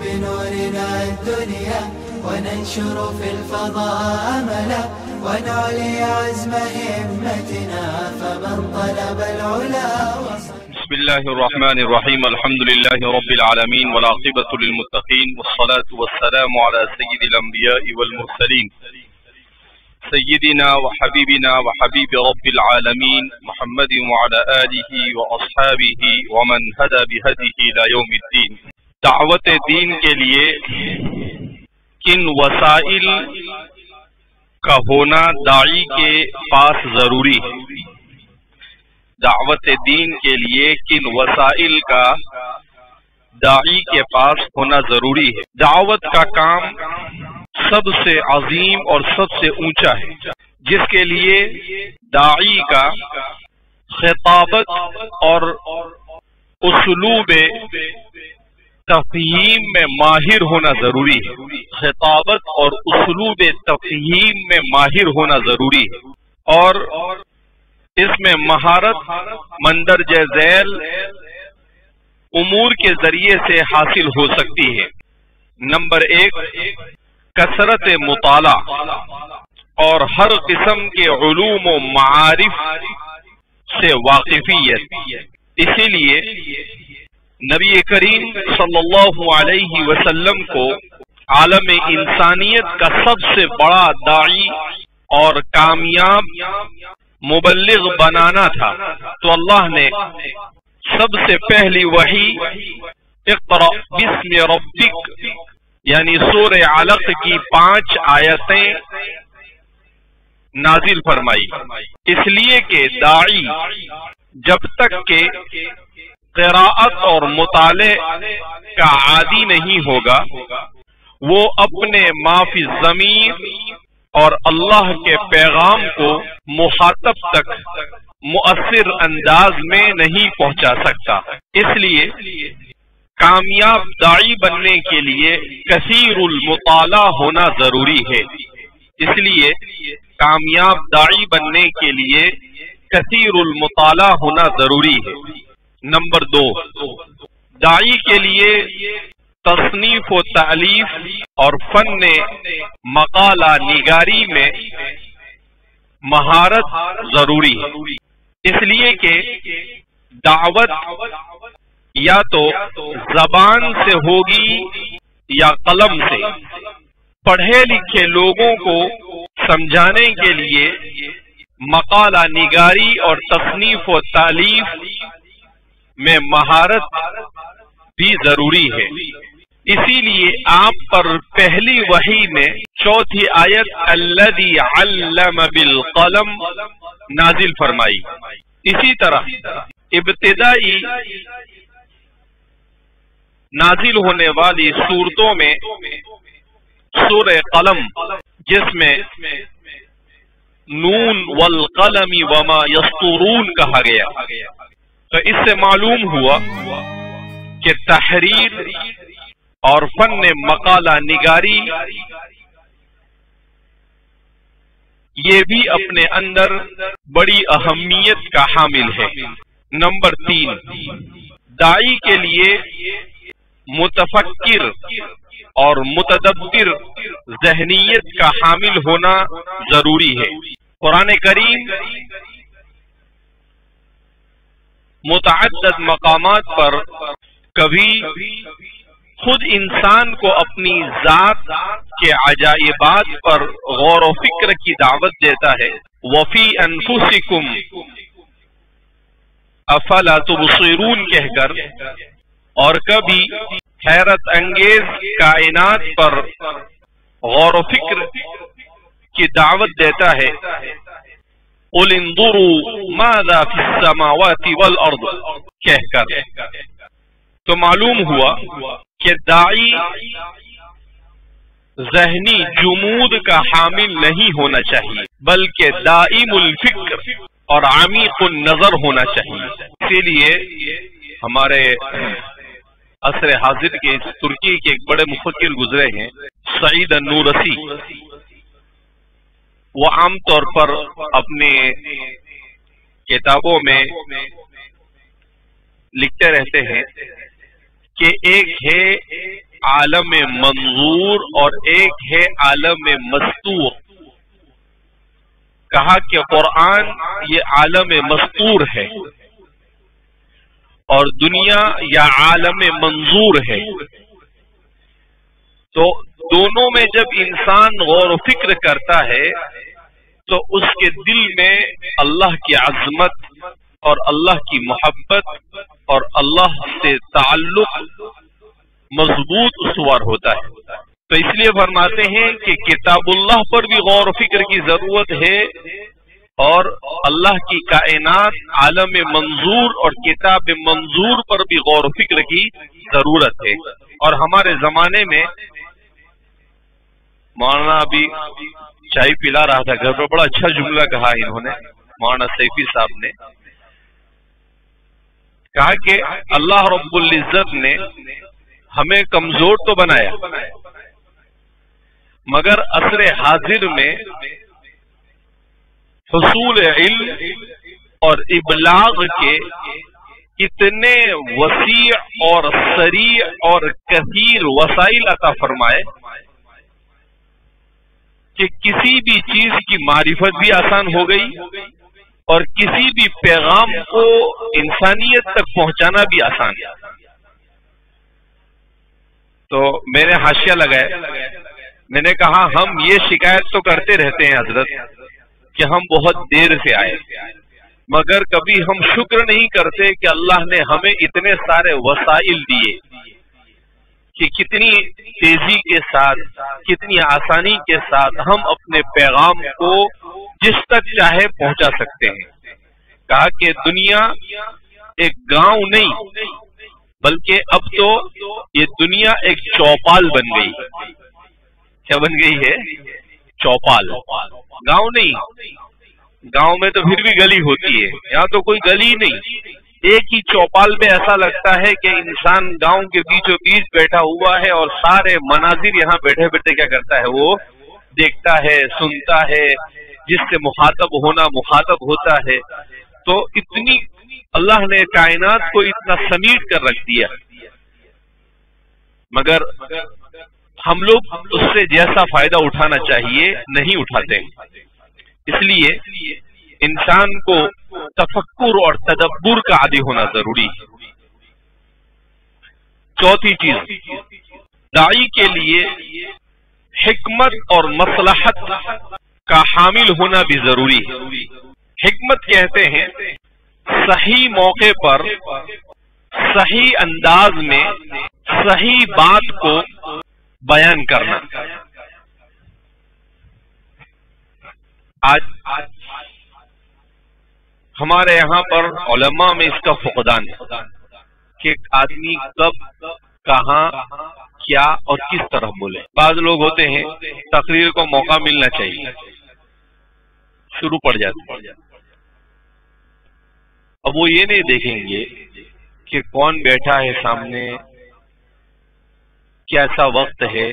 بنورنا الدنيا وننشر في الفضاء أملا ونعلي عزم همتنا فمن طلب العلا وصل. بسم الله الرحمن الرحيم. الحمد لله رب العالمين والعاقبة للمتقين والصلاة والسلام على سيد الأنبياء والمرسلين سيدنا وحبيبنا وحبيب رب العالمين محمد وعلى آله وأصحابه ومن هدى بهديه إلى يوم الدين. دعوت دین کے لیے کن وسائل کا ہونا داعی کے پاس ضروری ہے؟ دعوت دین کے لیے کن وسائل کا داعی کے پاس ہونا ضروری ہے؟ دعوت کا کام سب سے عظیم اور سب سے اونچا ہے، جس کے لیے داعی کا خطابت اور اسلوب تفہیم میں ماہر ہونا ضروری ہے. خطابت اور اسلوب تفہیم میں ماہر ہونا ضروری ہے، اور اس میں مہارت مندرجہ ذیل امور کے ذریعے سے حاصل ہو سکتی ہے. نمبر 1، کثرت مطالعہ اور ہر قسم کے علوم و معارف سے واقفیت. اسی لیے نبی کریم صلی اللہ علیہ وسلم کو عالم انسانیت کا سب سے بڑا داعی اور کامیاب مبلغ بنانا تھا، تو اللہ نے سب سے پہلی وحی اقرأ بسم ربک یعنی سورہ علق کی 5 آیتیں نازل فرمائی، اس لیے کہ داعی جب تک کہ قراءت اور مطالعے کا عادی نہیں ہوگا، وہ اپنے ما فی الضمیر اور اللہ کے پیغام کو مخاطب تک مؤثر انداز میں نہیں پہنچا سکتا. اس لیے کامیاب داعی بننے کے لیے کثیر المطالعہ ہونا ضروری ہے. اس لیے کامیاب داعی بننے کے لیے کثیر المطالعہ ہونا ضروری ہے. نمبر 2، داعی کے لیے تصنیف و تالیف اور فن مقالہ نگاری میں مہارت ضروری ہے. اس لیے کہ دعوت یا تو زبان سے ہوگی یا قلم سے. پڑھے لکھے لوگوں کو سمجھانے کے لیے مقالہ نگاری اور تصنیف و تالیف میں مہارت بھی ضروری ہے. اسی لیے آپ پر پہلی وحی میں 4تھی آیت الذی علم بالقلم نازل فرمائی. اسی طرح ابتدائی نازل ہونے والی سورتوں میں سورہ قلم، جس میں نون والقلم وما یسطرون کہا گیا، تو اس سے معلوم ہوا کہ تحریر اور فن مقالہ نگاری یہ بھی اپنے اندر بڑی اہمیت کا حامل ہے. نمبر 3، داعی کے لیے متفکر اور متدبر ذہنیت کا حامل ہونا ضروری ہے. قرآن کریم متعدد مقامات پر کبھی خود انسان کو اپنی ذات کے عجائبات پر غور و فکر کی دعوت دیتا ہے، وفی انفسکم افلا تبصرون کہہ کر، اور کبھی حیرت انگیز کائنات پر غور و فکر کی دعوت دیتا ہے، قل انظروا ماذا فی السماوات والارض کہہ کر. تو معلوم ہوا کہ داعی ذہنی جمود کا حامل نہیں ہونا چاہیے، بلکہ دائم الفکر اور عمیق النظر ہونا چاہیے. اسی لیے ہمارے عصر حاضر کے ترکی کے ایک بڑے مفکر گزرے ہیں سعید النورسی. وہ عام طور پر اپنے کتابوں میں لکھتے رہتے ہیں کہ ایک ہے عالم منظور اور ایک ہے عالم مستور. کہا کہ قرآن یہ عالم مستور ہے اور دنیا یا عالم منظور ہے. تو دونوں میں جب انسان غور و فکر کرتا ہے تو اس کے دل میں اللہ کی عظمت اور اللہ کی محبت اور اللہ سے تعلق مضبوط استوار ہوتا ہے. تو اس لیے فرماتے ہیں کہ کتاب اللہ پر بھی غور و فکر کی ضرورت ہے اور اللہ کی کائنات عالم منظور اور کتاب منظور پر بھی غور و فکر کی ضرورت ہے. اور ہمارے زمانے میں مولانا ابھی چائے پلا رہا تھا گھر پر، بڑا اچھا جملہ کہا انہوں نے، مولانا سیفی صاحب نے کہا کہ اللہ رب العزت نے ہمیں کمزور تو بنایا مگر عصر حاضر میں حصول علم اور ابلاغ کے اتنے وسیع اور سریع اور کثیر وسائل عطا فرمائے کہ کسی بھی چیز کی معرفت بھی آسان ہو گئی اور کسی بھی پیغام کو انسانیت تک پہنچانا بھی آسان ہے. تو میں نے حاشیہ لگایا، میں نے کہا ہم یہ شکایت تو کرتے رہتے ہیں حضرت کہ ہم بہت دیر سے آئے، مگر کبھی ہم شکر نہیں کرتے کہ اللہ نے ہمیں اتنے سارے وسائل دیے کہ کتنی تیزی کے ساتھ، کتنی آسانی کے ساتھ ہم اپنے پیغام کو جس تک چاہے پہنچا سکتے ہیں. کہا کہ دنیا ایک گاؤں نہیں بلکہ اب تو یہ دنیا ایک چوپال بن گئی. کیا بن گئی ہے؟ چوپال. گاؤں نہیں، گاؤں میں تو پھر بھی گلی ہوتی ہے، یہاں تو کوئی گلی نہیں. ایک ہی چوپال میں ایسا لگتا ہے کہ انسان گاؤں کے بیچوں بیچ بیٹھا ہوا ہے اور سارے مناظر یہاں بیٹھے بیٹھے کیا کرتا ہے، وہ دیکھتا ہے، سنتا ہے، جس سے مخاطب ہوتا ہے. تو اتنی اللہ نے کائنات کو اتنا سمیٹ کر رکھ دیا، مگر ہم لوگ اس سے جیسا فائدہ اٹھانا چاہیے نہیں اٹھاتے. اس لیے انسان کو تفکر اور تدبر کا عادی ہونا ضروری ہے. چوتھی چیز، داعی کے لیے حکمت اور مصلحت کا حامل ہونا بھی ضروری ہے. حکمت کہتے ہیں صحیح موقع پر صحیح انداز میں صحیح بات کو بیان کرنا. آج ہمارے یہاں پر علماء میں اس کا فقدان ہے کہ ایک آدمی کب، کہاں، کیا اور کس طرح بولے. بعض لوگ ہوتے ہیں تقریر کو موقع ملنا چاہیے، شروع پڑ جاتے ہیں. اب وہ یہ نہیں دیکھیں گے کہ کون بیٹھا ہے سامنے، کیسا وقت ہے،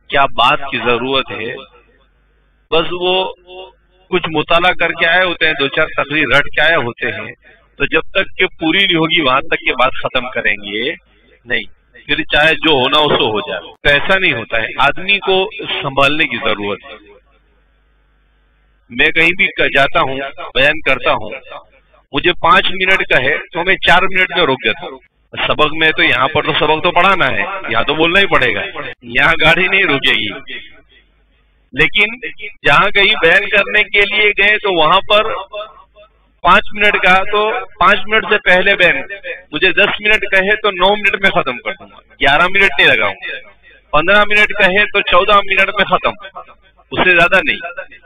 کیا بات کی ضرورت ہے. بس وہ کچھ مطالعہ کر کے آئے ہوتے ہیں، دو چار تقریر رٹ کے آئے ہوتے ہیں، تو جب تک کہ پوری نہیں ہوگی وہاں تک کہ بات ختم کریں گے نہیں، پھر چاہے جو ہونا اس کو ہو جائے. تو ایسا نہیں ہوتا ہے، آدمی کو سنبھالنے کی ضرورت ہے. میں کہیں بھی جاتا ہوں، بیان کرتا ہوں، مجھے 5 منٹ کا ہے تو میں 4 منٹ میں روک دیتا ہوں. سبق میں تو یہاں پر تو سبق تو پڑھانا ہے، یہاں تو بولنا ہی پڑے گا، یہاں گاڑی نہیں رکے گی. لیکن جہاں کہیں بیان کرنے کے لیے گئے تو وہاں پر 5 منٹ کا، تو 5 منٹ سے پہلے بیان مجھے 10 منٹ کہے تو 9 منٹ میں ختم کر دوں گا، 11 منٹ نہیں لگاؤں. 15 منٹ کہے تو 14 منٹ میں ختم، اس سے زیادہ نہیں.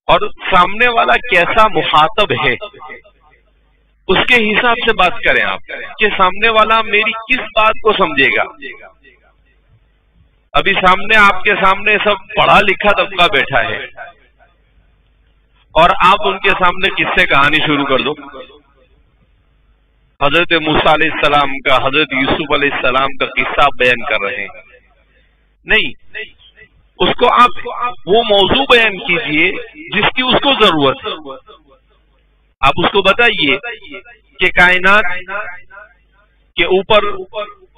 اور سامنے والا کیسا مخاطب ہے اس کے حساب سے بات کریں آپ کہ سامنے والا میری کس بات کو سمجھے گا. ابھی سامنے آپ کے سامنے سب پڑھا لکھا طبقہ بیٹھا ہے اور آپ ان کے سامنے قصے کہانی شروع کر دو. حضرت موسیٰ علیہ السلام کا، حضرت یوسف علیہ السلام کا قصہ بیان کر رہے ہیں. نہیں، اس کو آپ وہ موضوع بیان کیجئے جس کی اس کو ضرورت ہے. آپ اس کو بتائیے کہ کائنات کے اوپر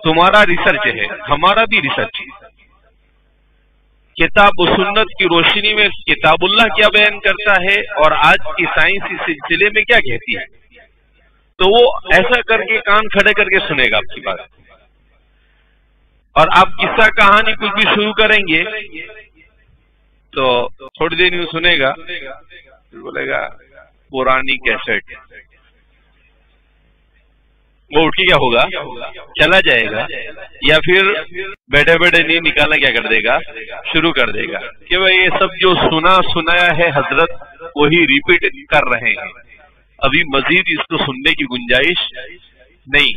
تمہارا ریسرچ ہے، ہمارا بھی ریسرچ ہے۔ کتاب و سنت کی روشنی میں کتاب اللہ کیا بیان کرتا ہے اور آج کی سائنس اس سلسلے میں کیا کہتی ہے، تو وہ ایسا کر کے کان کھڑے کر کے سنے گا آپ کی بات، اور آپ قصہ کہانی کچھ بھی شروع کریں گے تو تھوڑی دیر یوں سنے گا، پھر بولے گا پرانی کیسٹ، وہ اٹھ کے کیا ہوگا، چلا جائے گا، یا پھر بیٹھے بیٹھے نہیں نکالنا کیا کر دے گا، شروع کر دے گا کہ بھائی یہ سب جو سنایا ہے حضرت وہی ریپیٹ کر رہے ہیں، ابھی مزید اس کو سننے کی گنجائش نہیں۔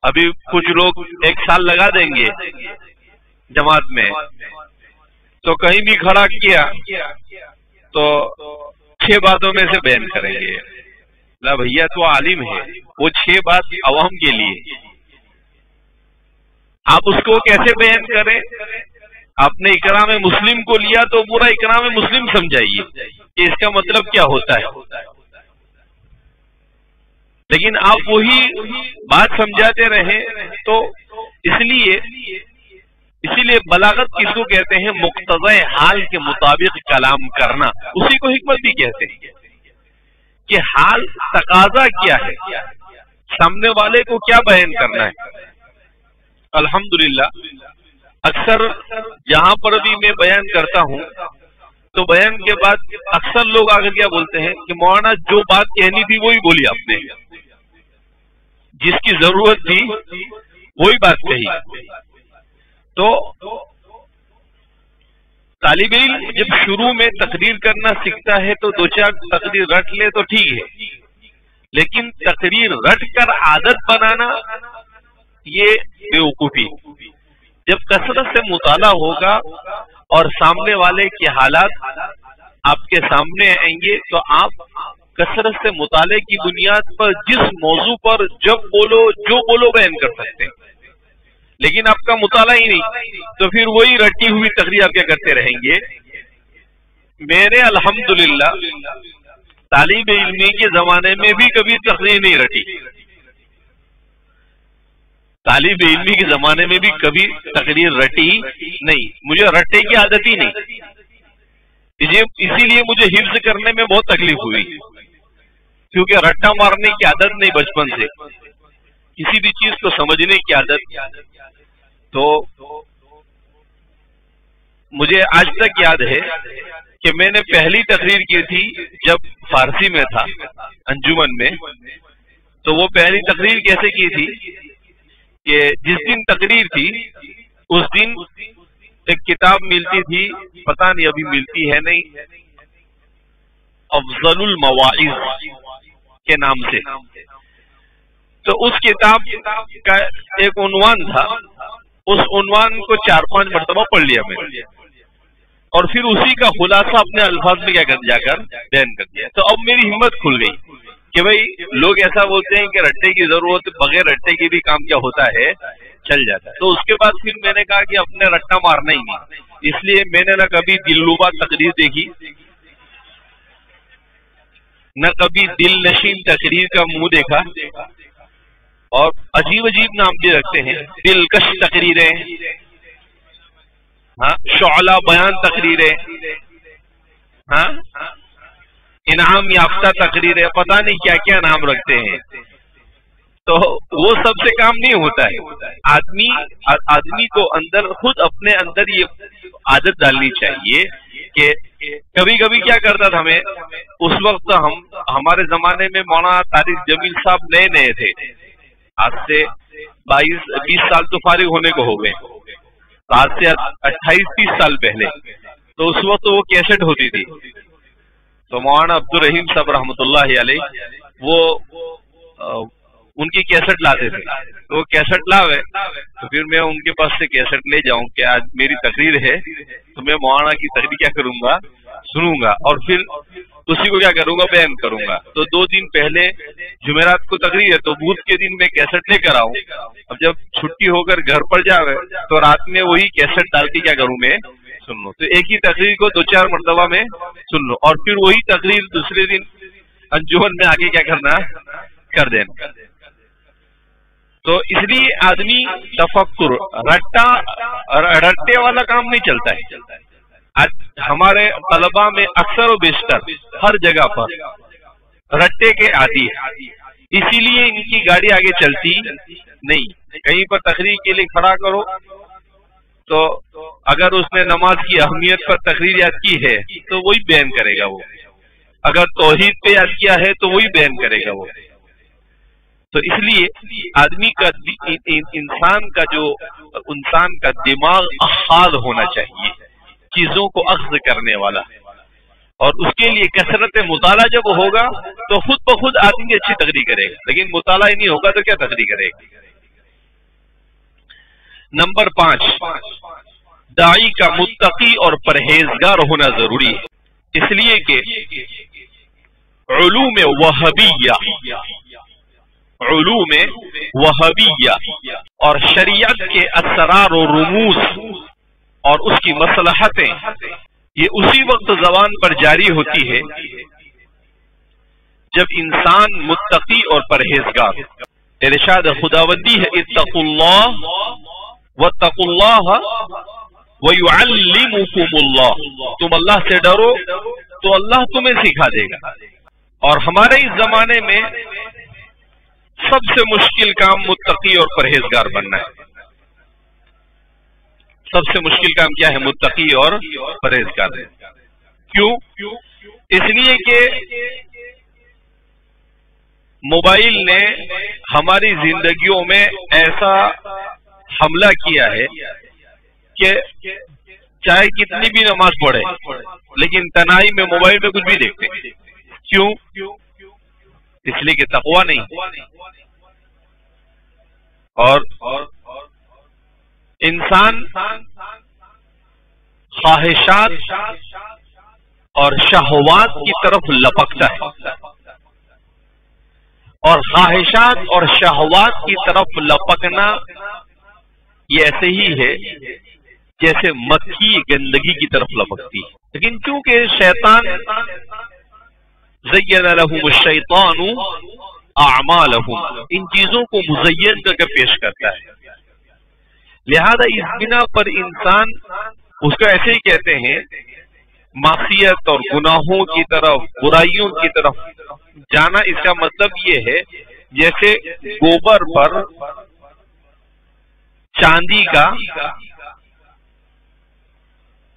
ابھی کچھ لوگ 1 سال لگا دیں گے جماعت میں، تو کہیں بھی کھڑا کیا تو 6 باتوں میں سے بیان کریں گے۔ لا بھیا تو عالم ہے، وہ 6 بات عوام کے لیے، آپ اس کو کیسے بیان کریں؟ آپ نے اکرام مسلم کو لیا تو پورا اکرام مسلم سمجھائیے کہ اس کا مطلب کیا ہوتا ہے، لیکن آپ وہی بات سمجھاتے رہیں تو اسی لیے بلاغت کس کو کہتے ہیں؟ مقتضی حال کے مطابق کلام کرنا، اسی کو حکمت بھی کہتے ہیں کہ حال تقاضا کیا ہے، سامنے والے کو کیا بیان کرنا ہے۔ الحمدللہ اکثر جہاں پر بھی میں بیان کرتا ہوں تو بیان کے بعد اکثر لوگ آگے کیا بولتے ہیں کہ مولانا جو بات کہنی تھی وہی بولی آپ نے، جس کی ضرورت تھی وہی بات کہی۔ تو طالب علم جب شروع میں تقریر کرنا سیکھتا ہے تو 2-4 تقریر رٹ لے تو ٹھیک ہے، لیکن تقریر رٹ کر عادت بنانا یہ بیوقوفی۔ جب کثرت سے مطالعہ ہوگا اور سامنے والے کے حالات آپ کے سامنے آئیں گے تو آپ کثرت سے مطالعے کی بنیاد پر جس موضوع پر جب بولو جو بولو بیان کر سکتے ہیں، لیکن آپ کا مطالعہ ہی نہیں تو پھر وہی رٹی ہوئی تقریر آپ کیا کرتے رہیں گے۔ میں نے الحمدللہ طالب علمی کے زمانے میں بھی کبھی تقریر نہیں رٹی، طالب علمی کے زمانے میں بھی کبھی تقریر رٹی نہیں، مجھے رٹے کی عادت ہی نہیں، اسی لیے مجھے حفظ کرنے میں بہت تکلیف ہوئی، کیونکہ رٹا مارنے کی عادت نہیں بچپن سے، کسی بھی چیز کو سمجھنے کی عادت۔ تو مجھے آج تک یاد ہے کہ میں نے پہلی تقریر کی تھی جب فارسی میں تھا انجمن میں، تو وہ پہلی تقریر کیسے کی تھی کہ جس دن تقریر تھی اس دن ایک کتاب ملتی تھی، پتہ نہیں ابھی ملتی ہے نہیں، افضل المواعظ کے نام سے، تو اس کتاب کا ایک عنوان تھا، اس عنوان کو 4-5 مرتبہ پڑھ لیا میں نے، اور پھر اسی کا خلاصہ اپنے الفاظ میں کیا کر جا کر بیان کر دیا۔ تو اب میری ہمت کھل گئی کہ بھائی لوگ ایسا بولتے ہیں کہ رٹے کی ضرورت، بغیر رٹے کے بھی کام کیا ہوتا ہے، چل جاتا ہے۔ تو اس کے بعد پھر میں نے کہا کہ اپنے رٹا مارنا ہی نہیں، اس لیے میں نے نہ کبھی دلربا تقریر دیکھی، نہ کبھی دل نشین تقریر کا منہ دیکھا، اور عجیب عجیب نام بھی رکھتے ہیں، دلکش تقریریں، ہاں، شعلہ بیان تقریریں، ہاں، انعام یافتہ تقریریں، پتہ نہیں کیا کیا نام رکھتے ہیں۔ تو وہ سب سے کام نہیں ہوتا ہے، آدمی کو اندر خود اپنے اندر یہ عادت ڈالنی چاہیے کہ کبھی کبھی کیا کرتا تھا میں، اس وقت ہمارے زمانے میں مولانا طارق جمیل صاحب نئے تھے، آج سے 22-20 سال تو فارغ ہونے کو ہو گئے، آج سے 28-30 سال پہلے، تو اس وقت وہ کیسٹ ہوتی تھی، تو مولانا عبدالرحیم صاحب رحمۃ اللہ علیہ وہ ان کی کیسٹ لاتے تھے، تو وہ کیسٹ لاوے تو پھر میں ان کے پاس سے کیسٹ لے جاؤں کہ آج میری تقریر ہے تو میں مولانا کی تقریر کیا کروں گا، سنوں گا، اور پھر اسی کو کیا کروں گا، بیان کروں گا۔ تو 2 دن پہلے جمعرات کو تقریر ہے تو بدھ کے دن میں کیسٹ لے کر آؤں، اب جب چھٹی ہو کر گھر پر جاوے تو رات میں وہی کیسٹ ڈال کے کیا کروں، میں سن لوں، تو ایک ہی تقریر کو 2-4 مرتبہ میں سن لوں، اور پھر وہی تقریر دوسرے دن انجمن میں آگے کیا کرنا، کر دینا۔ تو اس لیے آدمی تفکر رٹے والا کام نہیں چلتا ہے. آج ہمارے طلباء میں اکثر و بیشتر ہر جگہ پر رٹے کے عادی ہے، اسی لیے ان کی گاڑی آگے چلتی نہیں. کہیں پر تقریر کے لیے کھڑا کرو تو اگر اس نے نماز کی اہمیت پر تقریر یاد کی ہے تو وہی بیان کرے گا، وہ اگر توحید پہ یاد کیا ہے تو وہی بیان کرے گا وہ. تو اس لیے آدمی کا انسان کا دماغ اخاذ ہونا چاہیے، چیزوں کو اخذ کرنے والا، اور اس کے لیے کثرت مطالعہ جب ہوگا تو خود بخود آدمی اچھی تقریر کرے گا. لیکن مطالعہ ہی نہیں ہوگا تو کیا تقریر کرے گا. نمبر 5، داعی کا متقی اور پرہیزگار ہونا ضروری ہے، اس لیے کہ علوم وہابیہ اور شریعت کے اسرار و رموز اور اس کی مصلحتیں یہ اسی وقت زبان پر جاری ہوتی ہے جب انسان متقی اور پرہیزگار. ارشاد خداوندی ہے اتقوا اللہ واتقوا اللہ ویعلمکم اللہ، تم اللہ سے ڈرو تو اللہ تمہیں سکھا دے گا. اور ہمارے اس زمانے میں سب سے مشکل کام متقی اور پرہیزگار بننا ہے. سب سے مشکل کام کیا ہے؟ متقی اور پرہیزگار. کیوں؟ اس لیے کہ موبائل نے ہماری زندگیوں میں ایسا حملہ کیا ہے کہ چاہے کتنی بھی نماز پڑھے لیکن تنہائی میں موبائل میں کچھ بھی دیکھتے ہیں. کیوں؟ اس لیے کہ تقویٰ نہیں. اور انسان خواہشات اور شہوات کی طرف لپکتا ہے، اور خواہشات اور شہوات کی طرف لپکنا یہ ایسے ہی ہے جیسے مکھی گندگی کی طرف لپکتی ہے. لیکن کیونکہ شیطان زین لہم الشیطان اعمالہم، ان چیزوں کو مزین کر کے پیش کرتا ہے، لہذا اس بنا پر انسان اس کو ایسے ہی کہتے ہیں معصیت اور گناہوں کی طرف، برائیوں کی طرف جانا. اس کا مطلب یہ ہے جیسے گوبر پر چاندی کا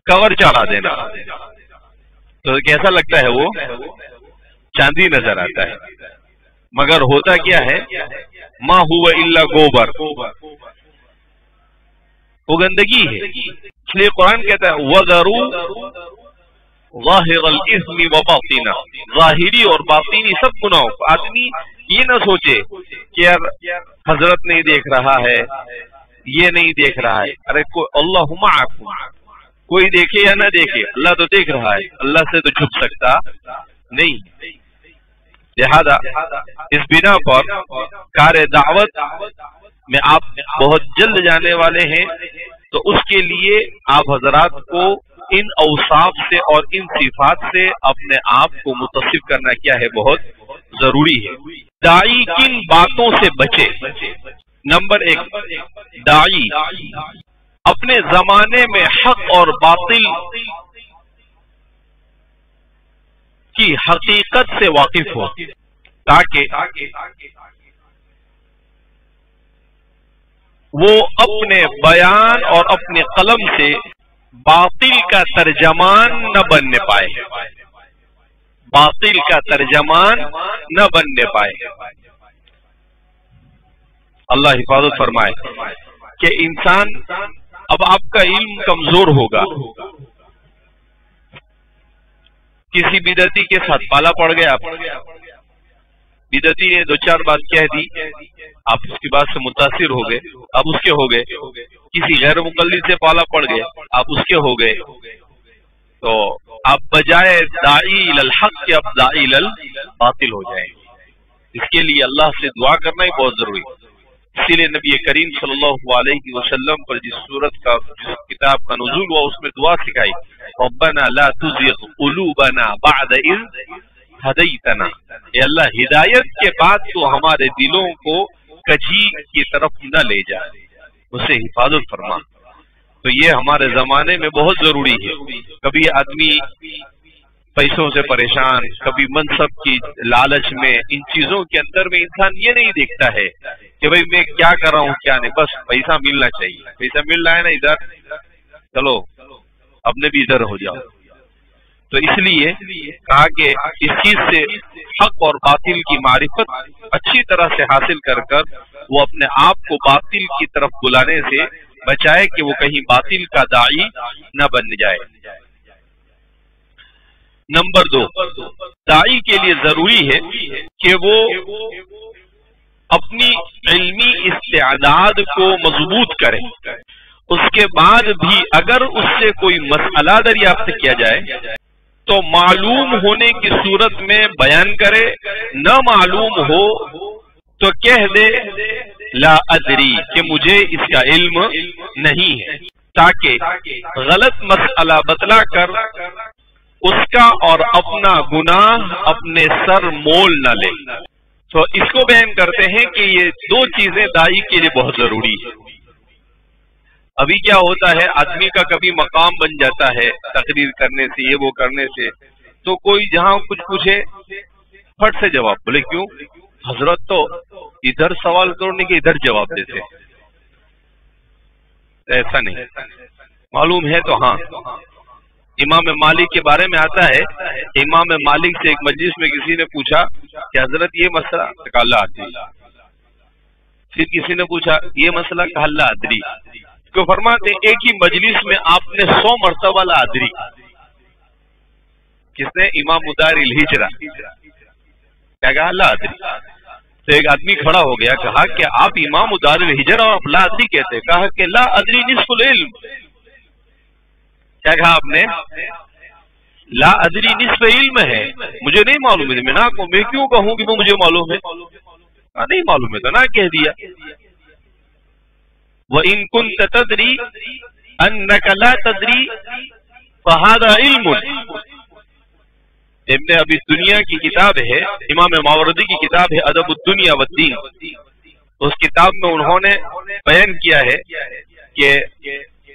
کور چڑھا دینا تو کیسا لگتا ہے؟ وہ چاندی نظر آتا ہے، مگر ہوتا کیا ہے؟ ما ہوا الا گوبر، وہ گندگی ہے. اس لیے قرآن کہتا ہے وَذَرُوا ظَاهِرَ الْإِثْمِ وَبَاطِنَهُ، ظاہری اور باطنی سب گناہوں کو. آدمی یہ نہ سوچے کہ یار حضرت نہیں دیکھ رہا ہے، یہ نہیں دیکھ رہا ہے. ارے اللہ معکم، کوئی دیکھے یا نہ دیکھے اللہ تو دیکھ رہا ہے، اللہ سے تو چھپ سکتا نہیں. لہذا اس بنا پر کار دعوت میں آپ بہت جلد جانے والے ہیں، تو اس کے لیے آپ حضرات کو ان اوصاف سے اور ان صفات سے اپنے آپ کو متصف کرنا کیا ہے؟ بہت ضروری ہے. داعی کن باتوں سے بچے؟ نمبر 1، داعی اپنے زمانے میں حق اور باطل کی حقیقت سے واقف ہو، تاکہ وہ اپنے بیان اور اپنے قلم سے باطل کا ترجمان نہ بننے پائے، باطل کا ترجمان نہ بننے پائے. اللہ حفاظت فرمائے کہ انسان، اب آپ کا علم کمزور ہوگا، کسی بدعتی کے ساتھ پالا پڑ گیا، بدعتی نے 2-4 بات کہہ دی، آپ اس کی بات سے متاثر ہو گئے، آپ اس کے ہو گئے. کسی غیر مقلد سے پالا پڑ گئے، آپ اس کے ہو گئے. تو آپ بجائے داعی الحق کے اب داعی الباطل ہو جائیں. اس کے لیے اللہ سے دعا کرنا ہی بہت ضروری ہے. اسی لیے نبی کریم صلی اللہ علیہ وسلم پر جس سورت کا، جس کتاب کا نزول ہوا، اس میں دعا سکھائی ربنا لا تزغ قلوبنا بعد اذ ہدیتنا. اے اللہ، ہدایت کے بعد تو ہمارے دلوں کو کجی کی طرف نہ لے جائے، اسے حفاظت فرما۔ تو یہ ہمارے زمانے میں بہت ضروری ہے۔ کبھی آدمی پیسوں سے پریشان، کبھی منصب کی لالچ میں، ان چیزوں کے اندر میں انسان یہ نہیں دیکھتا ہے کہ بھئی میں کیا کر رہا ہوں کیا نہیں، بس پیسہ ملنا چاہیے، پیسہ مل رہا ہے نا ادھر، چلو اپنے بھی ادھر ہو جاؤ۔ تو اس لیے کہا کہ اس چیز سے حق اور باطل کی معرفت اچھی طرح سے حاصل کر کر وہ اپنے آپ کو باطل کی طرف بلانے سے بچائے کہ وہ کہیں باطل کا داعی نہ بن جائے۔ نمبر 2، داعی کے لیے ضروری ہے کہ وہ اپنی علمی استعداد کو مضبوط کرے، اس کے بعد بھی اگر اس سے کوئی مسئلہ دریافت کیا جائے تو معلوم ہونے کی صورت میں بیان کرے، نہ معلوم ہو تو کہہ دے لا ادری کہ مجھے اس کا علم نہیں ہے، تاکہ غلط مسئلہ بتلا کر اس کا اور اپنا گناہ اپنے سر مول نہ لے۔ تو اس کو بیان کرتے ہیں کہ یہ دو چیزیں داعی کے لیے بہت ضروری ہے۔ ابھی کیا ہوتا ہے، آدمی کا کبھی مقام بن جاتا ہے تقریر کرنے سے، یہ وہ کرنے سے، تو کوئی جہاں کچھ پوچھے پھٹ سے جواب، بولے کیوں حضرت تو ادھر سوال کرنے کے ادھر جواب دیتے، ایسا نہیں، معلوم ہے تو ہاں۔ امام مالک کے بارے میں آتا ہے، امام مالک سے ایک مجلس میں کسی نے پوچھا کہ حضرت یہ مسئلہ، کہا اللہ ادری۔ پھر کسی نے پوچھا یہ مسئلہ، کہا اللہ ادری۔ کو فرماتے ایک ہی مجلس میں آپ نے 100 مرتبہ لا ادری، کس نے؟ امام مدار الہجرہ، کیا کہا؟ لا ادری۔ تو ایک آدمی کھڑا ہو گیا، کہا کہ آپ امام مدار الہجرہ اور آپ لا ادری کہتے، کہا کہ لا ادری نصف العلم۔ کیا کہا آپ نے؟ لا ادری نصف علم ہے، مجھے نہیں معلوم ہے، میں کیوں کہوں کہ وہ مجھے معلوم ہے؟ نہیں معلوم ہے تو نہ کہہ دیا۔ وَإِن كُنْتَ تَدْرِي أَنَّكَ لَا تَدْرِي فَهَذَا عِلْمٌ۔ ابن ابی دنیا کی کتاب ہے، امام ماوردی کی کتاب ہے ادب الدنیا والدین، اس کتاب میں انہوں نے بیان کیا ہے کہ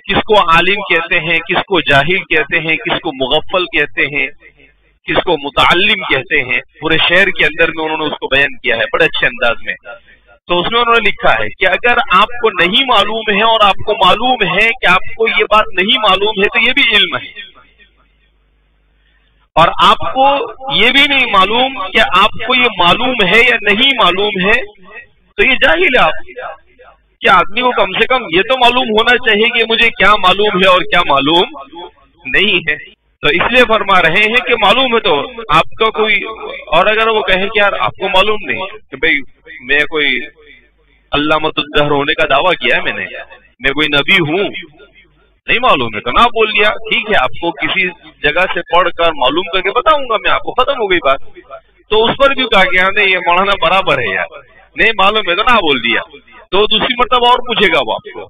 کس کو عالم کہتے ہیں، کس کو جاہل کہتے ہیں، کس کو مغفل کہتے ہیں، کس کو متعلم کہتے ہیں، پورے شعر کے اندر میں انہوں نے اس کو بیان کیا ہے بڑے اچھے انداز میں۔ تو اس میں انہوں نے لکھا ہے کہ اگر آپ کو نہیں معلوم ہے اور آپ کو معلوم ہے کہ آپ کو یہ بات نہیں معلوم ہے تو یہ بھی علم ہے، اور آپ کو یہ بھی نہیں معلوم کہ آپ کو یہ معلوم ہے یا نہیں معلوم ہے تو یہ جاہل ہے۔ آپ کہ آدمی کو کم سے کم یہ تو معلوم ہونا چاہیے کہ مجھے کیا معلوم ہے اور کیا معلوم نہیں ہے۔ تو اس لیے فرما رہے ہیں کہ معلوم ہے تو آپ کا کوئی، اور اگر وہ کہے کہ یار آپ کو معلوم نہیں کہ بھئی میں کوئی علامۃ الدہر ہونے کا دعویٰ کیا ہے، میں کوئی نبی ہوں، نہیں معلوم ہے تو نہ بول دیا، ٹھیک ہے آپ کو کسی جگہ سے پڑھ کر معلوم کر کے بتاؤں گا میں آپ کو، ختم ہو گئی بات۔ تو اس پر بھی کہا کہ نہیں یہ مولانا برابر ہے یار، نہیں معلوم ہے تو نہ بول دیا، تو دوسری مرتبہ اور پوچھے گا وہ آپ کو،